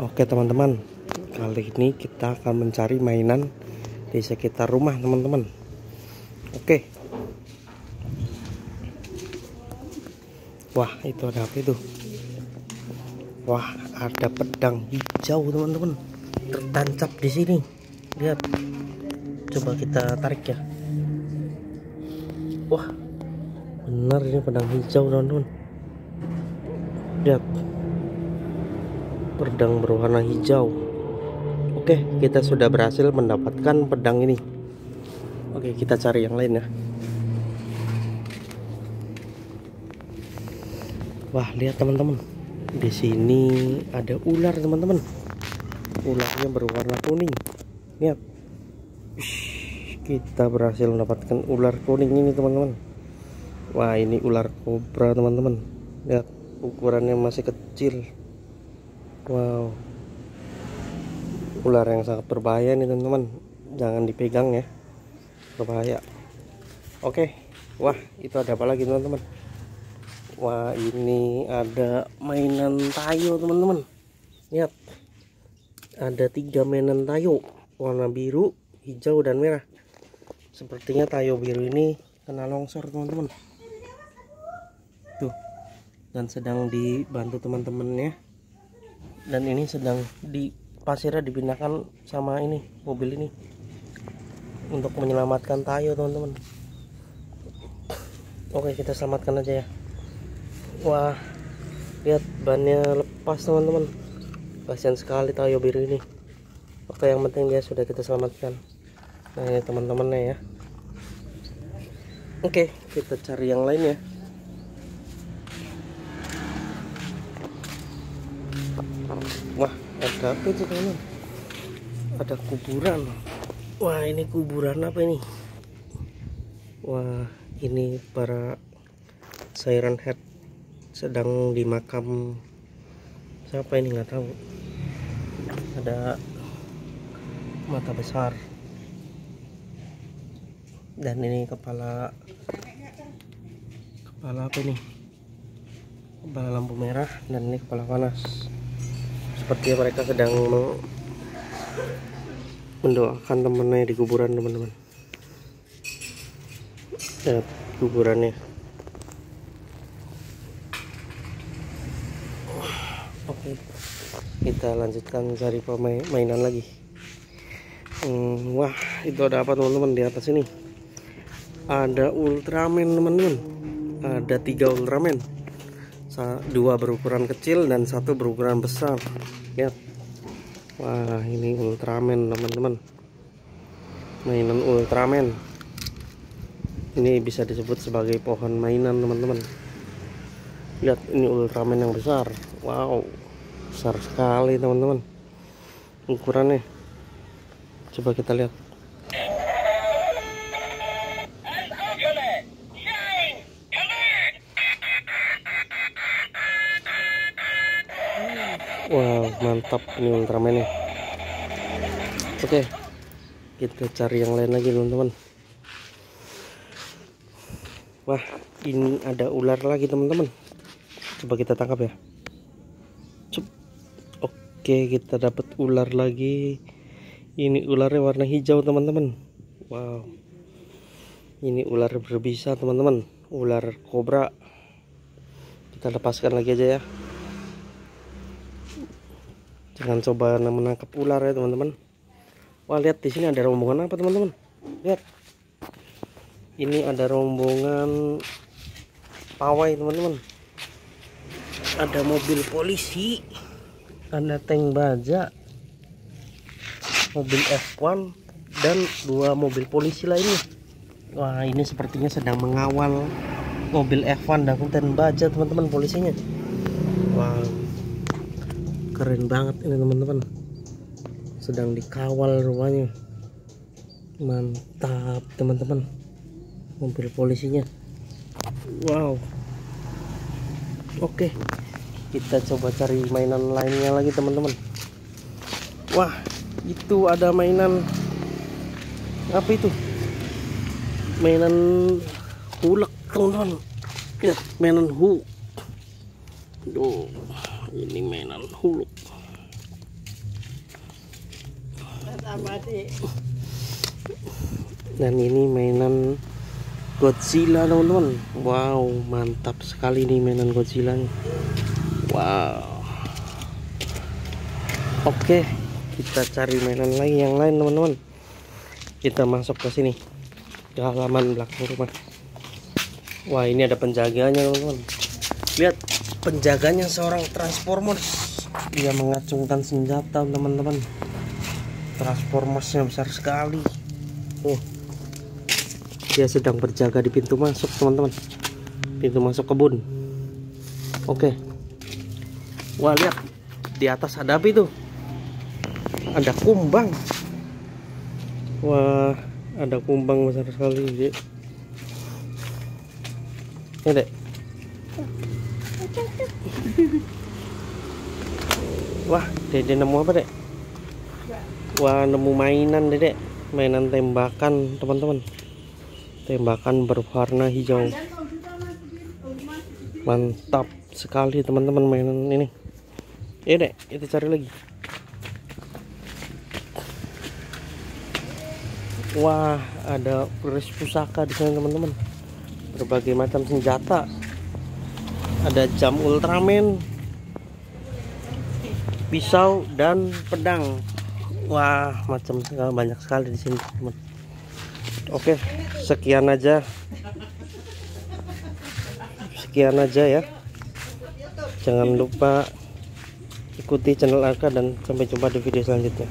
Oke teman-teman, kali ini kita akan mencari mainan di sekitar rumah teman-teman. Oke. Wah, itu ada apa itu? Wah, ada pedang hijau teman-teman, tertancap di sini. Lihat, coba kita tarik ya. Wah, benar ini pedang hijau teman-teman. Lihat, pedang berwarna hijau. Oke, kita sudah berhasil mendapatkan pedang ini. Oke, kita cari yang lain ya. Wah, lihat teman-teman, di sini ada ular teman-teman. Ularnya berwarna kuning. Lihat, kita berhasil mendapatkan ular kuning ini teman-teman. Wah, ini ular kobra teman-teman. Lihat, ukurannya masih kecil. Wow, ular yang sangat berbahaya nih teman-teman, jangan dipegang ya, berbahaya. Oke, wah itu ada apa lagi teman-teman? Wah, ini ada mainan tayo teman-teman. Lihat, ada 3 mainan tayo, warna biru, hijau, dan merah. Sepertinya tayo biru ini kena longsor teman-teman. Tuh, dan sedang dibantu teman-temannya. Dan ini sedang pasirnya dipindahkan sama ini mobil ini untuk menyelamatkan tayo teman-teman. Oke, kita selamatkan aja ya. Wah, lihat bannya lepas teman-teman, kasihan sekali tayo biru ini. Oke, yang penting dia sudah kita selamatkan. Nah, ini teman-temannya ya. Oke, kita cari yang lain ya. Wah, ada apa itu teman-teman? Ada kuburan. Wah, ini kuburan apa ini? Wah, ini para Siren Head sedang di makam siapa ini, nggak tahu. Ada mata besar, dan ini kepala apa ini? Kepala lampu merah, dan ini kepala panas. Sepertinya mereka sedang mendoakan temannya di kuburan teman-teman. Lihat kuburannya. Oke, kita lanjutkan cari mainan lagi. Wah, itu ada apa teman-teman di atas ini? Ada Ultraman teman-teman. Ada 3 Ultraman. 2 berukuran kecil dan 1 berukuran besar. Lihat. Wah, ini Ultraman teman-teman. Mainan Ultraman. Ini bisa disebut sebagai pohon mainan teman-teman. Lihat, ini Ultraman yang besar. Wow, besar sekali teman-teman ukurannya. Coba kita lihat. Wow, mantap ini Ultraman-nya. Oke, kita cari yang lain lagi teman-teman. Wah, ini ada ular lagi teman-teman. Coba kita tangkap ya. Oke, kita dapat ular lagi. Ini ularnya warna hijau teman-teman. Wow, ini ular berbisa teman-teman, ular kobra. Kita lepaskan lagi aja ya. Jangan coba menangkap ular ya teman-teman. Wah, lihat di sini ada rombongan apa teman-teman? Lihat, ini ada rombongan pawai teman-teman. Ada mobil polisi, ada tank baja, mobil F1, dan 2 mobil polisi lainnya. Wah, ini sepertinya sedang mengawal mobil F1 dan tank baja teman-teman, polisinya. Wah, keren banget ini teman-teman, sedang dikawal rumahnya. Mantap teman-teman, mobil polisinya. Wow. Oke, kita coba cari mainan lainnya lagi teman-teman. Wah, itu ada mainan apa itu? Mainan hulek teman-teman. Lihat, mainan Duh, ini mainan Hulk. Dan ini mainan Godzilla teman-teman. Wow, mantap sekali nih mainan Godzilla nya. Wow. Oke, kita cari mainan lagi yang lain teman-teman. Kita masuk ke sini, ke halaman belakang rumah. Wah, ini ada penjaganya teman-teman. Lihat, penjaganya seorang Transformers. Dia mengacungkan senjata teman-teman. Transformersnya besar sekali. Dia sedang berjaga di pintu masuk teman-teman. Pintu masuk kebun. Oke. Wah, lihat, di atas ada apa itu? Ada kumbang. Wah, ada kumbang besar sekali, Dek. Ini, Dek. Wah, Dede nemu apa, Dek? Wah, nemu mainan, Dede. Mainan tembakan, teman-teman. Tembakan berwarna hijau. Mantap sekali, teman-teman, mainan ini. Dek, kita cari lagi. Wah, ada keris pusaka di sini, teman-teman. Berbagai macam senjata. Ada jam Ultraman, pisau dan pedang. Wah, macam banyak sekali di sini, teman. Oke, sekian aja ya. Jangan lupa ikuti channel Arka dan sampai jumpa di video selanjutnya.